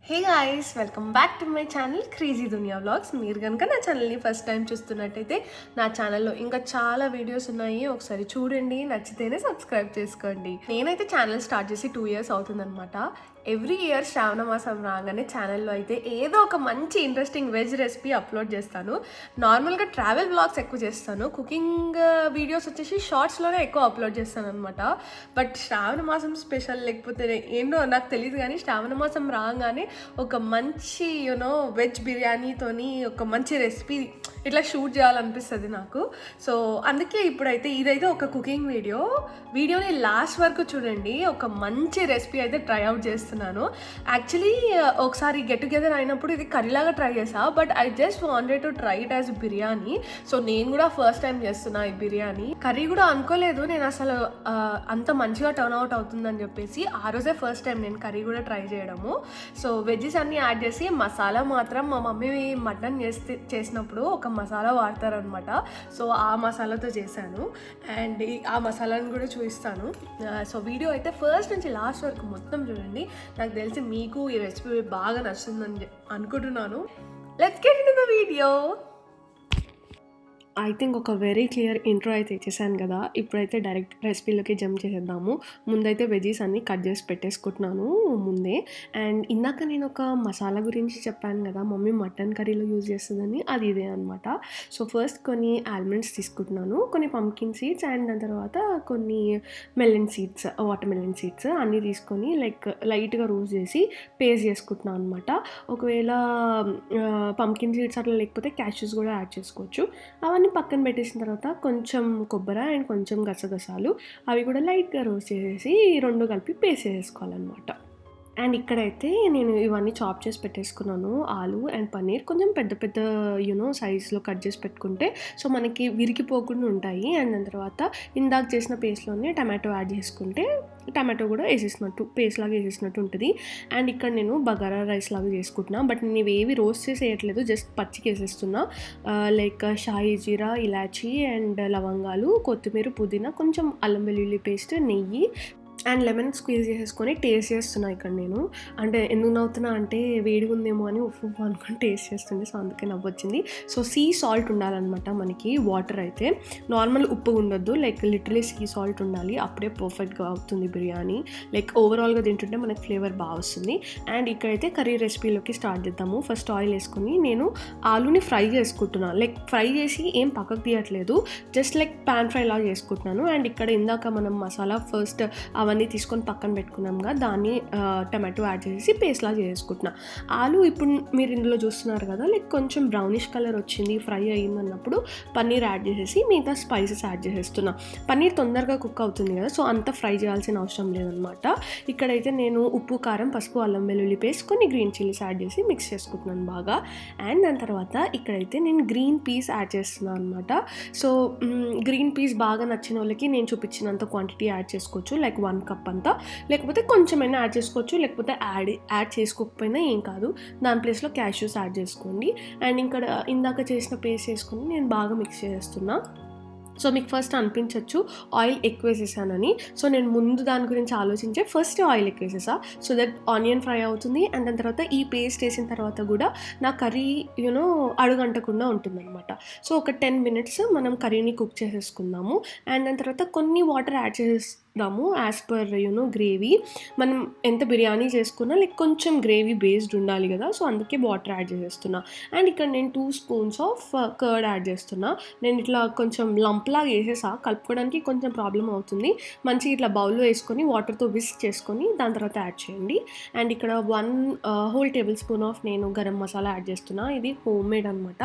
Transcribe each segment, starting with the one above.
Hey guys, welcome back to my channel crazy Duniya vlogs. మీరు కనుక నా ఛానల్ని ఫస్ట్ టైం చూస్తున్నట్టయితే నా ఛానల్లో ఇంకా చాలా వీడియోస్ ఉన్నాయి, ఒకసారి చూడండి. నచ్చితేనే సబ్స్క్రైబ్ చేసుకోండి. నేనైతే ఛానల్ స్టార్ట్ చేసి 2 years అవుతుందన్నమాట. ఎవ్రీ ఇయర్ శ్రావణ మాసం రాగానే ఛానల్లో అయితే ఏదో ఒక మంచి ఇంట్రెస్టింగ్ వెజ్ రెసిపీ అప్లోడ్ చేస్తాను. నార్మల్గా ట్రావెల్ వ్లాగ్స్ ఎక్కువ చేస్తాను, కుకింగ్ వీడియోస్ వచ్చేసి షార్ట్స్లోనే ఎక్కువ అప్లోడ్ చేస్తాను అనమాట. బట్ శ్రావణ మాసం స్పెషల్ లేకపోతే ఏంటో నాకు తెలియదు, కానీ శ్రావణ మాసం రాగానే ఒక మంచి వెజ్ బిర్యానీతోని ఒక మంచి రెసిపీ ఇట్లా షూట్ చేయాలనిపిస్తుంది నాకు. సో అందుకే ఇప్పుడైతే ఇదైతే ఒక కుకింగ్ వీడియోని లాస్ట్ వరకు చూడండి. ఒక మంచి రెసిపీ అయితే ట్రై అవుట్ చేస్తున్నాను. యాక్చువల్లీ ఒకసారి గెట్ టుగెదర్ అయినప్పుడు ఇది కర్రీలాగా ట్రై చేసా, but I just wanted to try it as biryani. So నేను కూడా ఫస్ట్ టైం చేస్తున్నా ఈ బిర్యానీ. కర్రీ కూడా అనుకోలేదు నేను అసలు అంత మంచిగా టర్న్ అవుట్ అవుతుందని చెప్పేసి. ఆ రోజే ఫస్ట్ టైం నేను కర్రీ కూడా ట్రై చేయడము. సో వెజ్జెస్ అన్నీ యాడ్ చేసి, మసాలా మాత్రం మా మమ్మీ మటన్ చేసినప్పుడు ఒక మసాలా వాడతారనమాట. సో ఆ మసాలాతో చేశాను, అండ్ ఆ మసాలాను కూడా చూపిస్తాను. సో వీడియో అయితే ఫస్ట్ నుంచి లాస్ట్ వరకు మొత్తం చూడండి. నాకు తెలిసి మీకు ఈ రెసిపీ బాగా నచ్చుతుందని అనుకుంటున్నాను. Let's get into the video. I think ఒక వెరీ క్లియర్ ఇంట్రో అయితే ఇచ్చేసాను కదా. ఇప్పుడైతే డైరెక్ట్ రెసిపీలోకి జంప్ చేసేద్దాము. ముందైతే వెజీస్ అన్నీ కట్ చేసి పెట్టేసుకుంటున్నాను ముందే. అండ్ ఇందాక నేను ఒక మసాలా గురించి చెప్పాను కదా, మమ్మీ మటన్ కర్రీలో యూజ్ చేస్తుందని, అది ఇదే అనమాట. సో ఫస్ట్ కొన్ని ఆల్మండ్స్ తీసుకుంటున్నాను, కొన్ని పంకిన్ సీడ్స్, అండ్ దాని తర్వాత కొన్ని melon seeds, water melon seeds అన్నీ తీసుకొని లైట్గా రోస్ట్ చేసి పేస్ట్ చేసుకుంటున్నాను అనమాట. ఒకవేళ పంకిన్ సీడ్స్ అట్లా లేకపోతే క్యాష్యూస్ కూడా యాడ్ చేసుకోవచ్చు. అవన్నీ పక్కన పెట్టేసిన తర్వాత కొంచెం కొబ్బరి అండ్ కొంచెం గసగసాలు అవి కూడా లైట్గా రోస్ట్ చేసేసి 2 కలిపి పేస్ట్ చేసుకోవాలన్నమాట. అండ్ ఇక్కడైతే నేను ఇవన్నీ చాప్ చేసి పెట్టేసుకున్నాను. ఆలు అండ్ పన్నీర్ కొంచెం పెద్ద పెద్ద సైజ్లో కట్ చేసి పెట్టుకుంటే సో మనకి విరిగిపోకుండా ఉంటాయి. అండ్ దాని తర్వాత ఇందాక చేసిన పేస్ట్లోనే టమాటో యాడ్ చేసుకుంటే టమాటో కూడా వేసేసినట్టు పేస్ట్ లాగా వేసేసినట్టు ఉంటుంది. అండ్ ఇక్కడ నేను బగారా రైస్ లాగా చేసుకుంటున్నా, బట్ నేను ఇవేవి రోస్ట్ చేసి వేయట్లేదు, జస్ట్ పచ్చికి వేసేస్తున్నా. లైక్ షాయి జీరా, ఇలాచీ అండ్ లవంగాలు, కొత్తిమీర, పుదీనా, కొంచెం అల్లం వెల్లుల్లి పేస్ట్, నెయ్యి అండ్ లెమన్ స్క్వీజ్ చేసేసుకొని టేస్ట్ చేస్తున్నా ఇక్కడ నేను. అంటే ఎందుకు నవ్వుతున్నా అంటే వేడిగా ఉందేమో అని ఉప్పు అనుకొని టేస్ట్ చేస్తుంది, సో అందుకే నవ్వొచ్చింది. సో సీ సాల్ట్ ఉండాలన్నమాట మనకి. వాటర్ అయితే నార్మల్ ఉప్పు ఉండొద్దు, లైక్ లిటరలీ సీ సాల్ట్ ఉండాలి, అప్పుడే పర్ఫెక్ట్గా అవుతుంది బిర్యానీ. లైక్ ఓవరాల్గా తింటుంటే మనకి ఫ్లేవర్ బాగా వస్తుంది. అండ్ ఇక్కడైతే కర్రీ రెసిపీలోకి స్టార్ట్ చేద్దాము. ఫస్ట్ ఆయిల్ వేసుకొని నేను ఆలుని ఫ్రై చేసుకుంటున్నాను. లైక్ ఫ్రై చేసి ఏం పక్కకు తీయట్లేదు, జస్ట్ లైక్ ప్యాన్ ఫ్రై లాగా చేసుకుంటున్నాను. అండ్ ఇక్కడ ఇందాక మనం మసాలా ఫస్ట్ అవన్నీ తీసుకొని పక్కన పెట్టుకున్నాంగా, దాన్ని టమాటో యాడ్ చేసి పేస్ట్ లాగా చేసుకుంటున్నా. ఆలు ఇప్పుడు మీరు ఇందులో చూస్తున్నారు కదా, లైక్ కొంచెం బ్రౌనిష్ కలర్ వచ్చింది, ఫ్రై అయ్యిందన్నప్పుడు పన్నీర్ యాడ్ చేసేసి మిగతా స్పైసెస్ యాడ్ చేసేస్తున్నా. పన్నీర్ తొందరగా కుక్ అవుతుంది కదా, సో అంత ఫ్రై చేయాల్సిన అవసరం లేదనమాట. ఇక్కడైతే నేను ఉప్పు, కారం, పసుపు, అల్లం వెల్లుల్లి పేస్ట్, కొన్ని గ్రీన్ చిల్లీస్ యాడ్ చేసి మిక్స్ చేసుకుంటున్నాను బాగా. అండ్ దాని తర్వాత ఇక్కడైతే నేను గ్రీన్ పీస్ యాడ్ చేస్తున్నాను అనమాట. సో గ్రీన్ పీస్ బాగా నచ్చిన వాళ్ళకి నేను చూపించినంత క్వాంటిటీ యాడ్ చేసుకోవచ్చు, లైక్ 1 కప్ అంతా, లేకపోతే కొంచెమైనా యాడ్ చేసుకోవచ్చు, లేకపోతే యాడ్ చేసుకోకపోయినా ఏం కాదు. దాని ప్లేస్లో క్యాష్యూస్ యాడ్ చేసుకోండి. అండ్ ఇక్కడ ఇందాక చేసిన పేస్ట్ వేసుకొని నేను బాగా మిక్స్ చేస్తున్నా. సో మీకు ఫస్ట్ అనిపించవచ్చు ఆయిల్ ఎక్కువ వేసేసానని. సో నేను ముందు దాని గురించి ఆలోచించే ఫస్ట్ ఆయిల్ ఎక్కువ వేసేసా, సో దట్ ఆనియన్ ఫ్రై అవుతుంది. అండ్ దాని తర్వాత ఈ పేస్ట్ వేసిన తర్వాత కూడా నా కర్రీ అడుగంటకుండా ఉంటుందన్నమాట. సో ఒక 10 minutes మనం కర్రీని కుక్ చేసేసుకుందాము. అండ్ దాని తర్వాత కొన్ని వాటర్ యాడ్ చేసేస్తాము యాజ్ పర్ గ్రేవీ. మనం ఎంత బిర్యానీ చేసుకున్నా లైక్ కొంచెం గ్రేవీ బేస్డ్ ఉండాలి కదా, సో అందుకే వాటర్ యాడ్ చేసేస్తున్నా. అండ్ ఇక్కడ నేను 2 spoons ఆఫ్ కర్డ్ యాడ్ చేస్తున్నా. నేను ఇట్లా కొంచెం లంప్లాగా వేసేసా, కలుపుకోవడానికి కొంచెం ప్రాబ్లం అవుతుంది. మంచిగా ఇట్లా బౌల్లో వేసుకొని వాటర్తో విస్క్ చేసుకొని దాని తర్వాత యాడ్ చేయండి. అండ్ ఇక్కడ 1 whole tablespoon ఆఫ్ నేను గరం మసాలా యాడ్ చేస్తున్నా. ఇది హోమ్ మేడ్ అనమాట.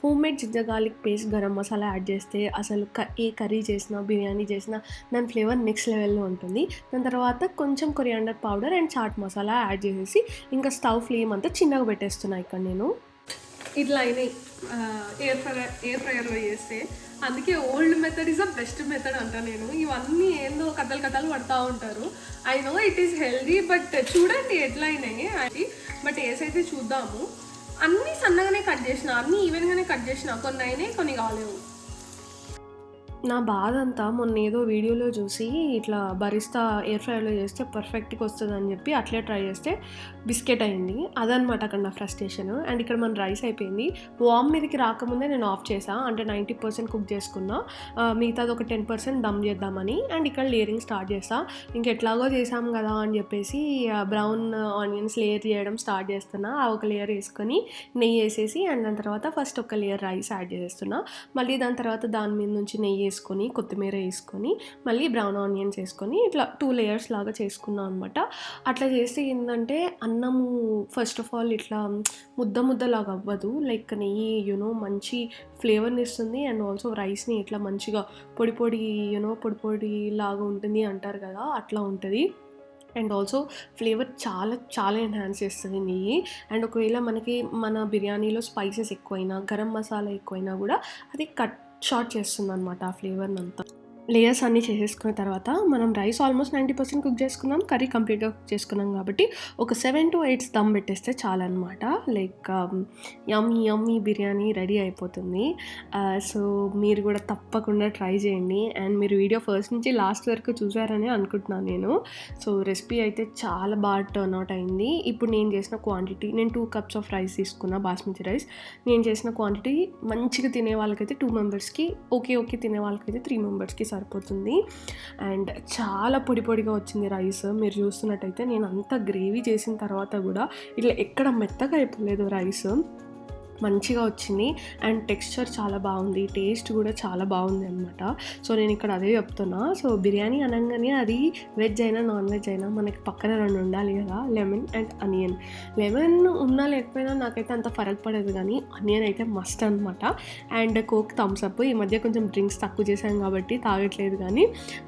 Home made ginger garlic paste, garam masala add చేస్తే అసలు ఏ కర్రీ చేసినా బిర్యానీ చేసినా దాని ఫ్లేవర్ నెక్స్ట్ లెవెల్లో ఉంటుంది. దాని తర్వాత కొంచెం coriander powder and chaat masala add చేసేసి ఇంకా స్టవ్ ఫ్లేమ్ అంతా చిన్నగా పెట్టేస్తున్నా ఇక్కడ నేను. ఇట్లా అయినాయి ఎయిర్ ఫ్రైయర్లో చేస్తే, అందుకే old method is the best method అంట నేను. ఇవన్నీ ఏందో కథలు పడుతూ ఉంటారు. I know it is healthy, but చూడండి ఎట్లా అయినాయి అది. బట్ వేసైతే చూద్దాము. అన్నీ సన్నగానే కట్ చేసిన, అన్నీ ఈవెన్గానే కట్ చేసిన, కొన్ని అయినాయి కొన్ని కాలేవు. నా బాధంతా మొన్నేదో వీడియోలో చూసి ఇట్లా బరిస్తా ఎయిర్ ఫ్రైయర్‌లో చేస్తే పర్ఫెక్ట్‌గా వస్తదని చెప్పి అట్లే ట్రై చేస్తే బిస్కెట్ అయింది. అదనమాట అక్కడ నా ఫ్రస్ట్రేషన్. అండ్ ఇక్కడ మన రైస్ అయిపోయింది. వామ్ మీదకి రాకముందే నేను ఆఫ్ చేశా. అంటే 90% కుక్ చేసుకున్నా. మిగతాది ఒక 10% దమ్ చేద్దామని. అండ్ ఇక్కడ లేయరింగ్ స్టార్ట్ చేశా. ఇంకెట్లాగో చేసాం కదా అని చెప్పేసి బ్రౌన్ ఆనియన్స్ లేయర్ చేయడం స్టార్ట్ చేస్తున్నా. ఆ ఒక లేయర్ వేసుకొని నెయ్యి వేసేసి అండ్ దాని తర్వాత ఫస్ట్ ఒక లేయర్ రైస్ యాడ్ చేస్తున్నా. మళ్ళీ దాని తర్వాత దాని మీద నుంచి నెయ్యి వేసుకొని కొత్తిమీర వేసుకొని మళ్ళీ బ్రౌన్ ఆనియన్స్ వేసుకొని ఇట్లా 2 లేయర్స్ లాగా చేసుకున్నాను అనమాట. అట్లా చేస్తే ఏంటంటే అన్నము ఫస్ట్ ఆఫ్ ఆల్ ఇట్లా ముద్దలాగా అవ్వదు. లైక్ నెయ్యి మంచి ఫ్లేవర్ని ఇస్తుంది. అండ్ ఆల్సో రైస్ని ఇట్లా మంచిగా పొడి పొడి లాగా ఉంటుంది అంటారు కదా, అట్లా ఉంటుంది. అండ్ ఆల్సో ఫ్లేవర్ చాలా చాలా ఎన్హాన్స్ చేస్తుంది నెయ్యి. అండ్ ఒకవేళ మనకి మన బిర్యానీలో స్పైసెస్ ఎక్కువైనా గరం మసాలా ఎక్కువైనా కూడా అది కట్ షార్ట్ చేస్తుందనమాట ఆ ఫ్లేవర్నంతా. లేయర్స్ అన్నీ చేసేసుకున్న తర్వాత మనం రైస్ ఆల్మోస్ట్ 90% కుక్ చేసుకున్నాం. కర్రీ కంప్లీట్గా కుక్ చేసుకున్నాం కాబట్టి ఒక 7-8 దమ్ పెట్టేస్తే చాలన్నమాట. లైక్ యమ్మీ బిర్యానీ రెడీ అయిపోతుంది. సో మీరు కూడా తప్పకుండా ట్రై చేయండి. అండ్ మీరు వీడియో ఫస్ట్ నుంచి లాస్ట్ వరకు చూసారని అనుకుంటున్నాను నేను. సో రెసిపీ అయితే చాలా బాగా టర్న్ అవుట్ అయింది. ఇప్పుడు నేను చేసిన క్వాంటిటీ, నేను 2 cups ఆఫ్ రైస్ తీసుకున్నా, బాస్మతి రైస్. నేను చేసిన క్వాంటిటీ మంచిగా తినే వాళ్ళకైతే 2 మెంబర్స్కి, ఓకే తినే వాళ్ళకైతే 3 మెంబర్స్కి సరిపోతుంది. అండ్ చాలా పొడిగా వచ్చింది రైస్. మీరు చూస్తున్నట్టయితే నేను అంత గ్రేవీ చేసిన తర్వాత కూడా ఇట్లా ఎక్కడ మెత్తగా అయిపోలేదు రైస్. మంచిగా వచ్చింది. అండ్ టెక్స్చర్ చాలా బాగుంది. టేస్ట్ కూడా చాలా బాగుంది అనమాట. సో నేను ఇక్కడ అదే చెప్తున్నా. సో బిర్యానీ అనగానే అది వెజ్ అయినా నాన్ వెజ్ అయినా మనకి పక్కన 2 ఉండాలి కదా, లెమన్ అండ్ అనియన్. లెమన్ ఉన్నా లేకపోయినా నాకైతే అంత ఫరక్ పడదు, కానీ అనియన్ అయితే మస్ట్ అనమాట. And coke, Thums Up. ఈ మధ్య కొంచెం డ్రింక్స్ తక్కువ చేశాను కాబట్టి తాగట్లేదు, కానీ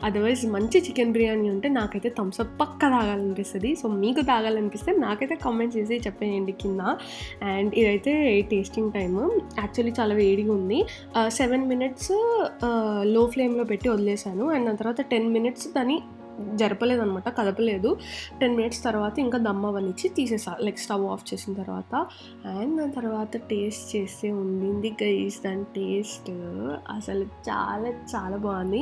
అదర్వైజ్ మంచి చికెన్ బిర్యానీ ఉంటే నాకైతే థమ్స్ అప్ పక్క తాగాలనిపిస్తుంది. సో మీకు తాగాలనిపిస్తే నాకైతే కామెంట్ చేసి చెప్పేయండి కింద. అండ్ ఇదైతే టేస్టింగ్ టైమ్ యాక్చువల్లీ చాలా వేడిగా ఉంది. 7 minutes లో ఫ్లేమ్లో పెట్టి వదిలేసాను. అండ్ దాని తర్వాత 10 minutes దాన్ని జరపలేదనమాట, కదపలేదు. 10 minutes తర్వాత ఇంకా దమ్ అవ్వనిచ్చి తీసేసా, లైక్ స్టవ్ ఆఫ్ చేసిన తర్వాత. అండ్ దాని తర్వాత టేస్ట్ చేస్తే ఉండింది గైస్, దాని టేస్ట్ అసలు చాలా చాలా బాగుంది.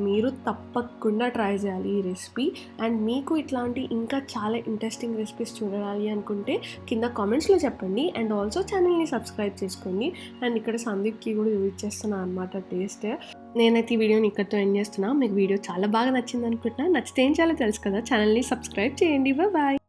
మీరు తప్పకుండా ట్రై చేయాలి ఈ రెసిపీ. అండ్ మీకు ఇట్లాంటి ఇంకా చాలా ఇంట్రెస్టింగ్ రెసిపీస్ చూడాలి అనుకుంటే కింద కామెంట్స్లో చెప్పండి. అండ్ ఆల్సో ఛానల్ని సబ్స్క్రైబ్ చేసుకోండి. అండ్ ఇక్కడ సందీప్కి కూడా యూజ్ చేస్తున్నాను అనమాట టేస్ట్. నేనైతే ఈ వీడియోని ఇక్కడితో ఎండ్ చేస్తున్నా. మీకు వీడియో చాలా బాగా నచ్చింది అనుకుంటున్నా. నచ్చితే ఏం చేయాలో తెలుసు కదా, ఛానల్ని సబ్స్క్రైబ్ చేయండి. బాయ్.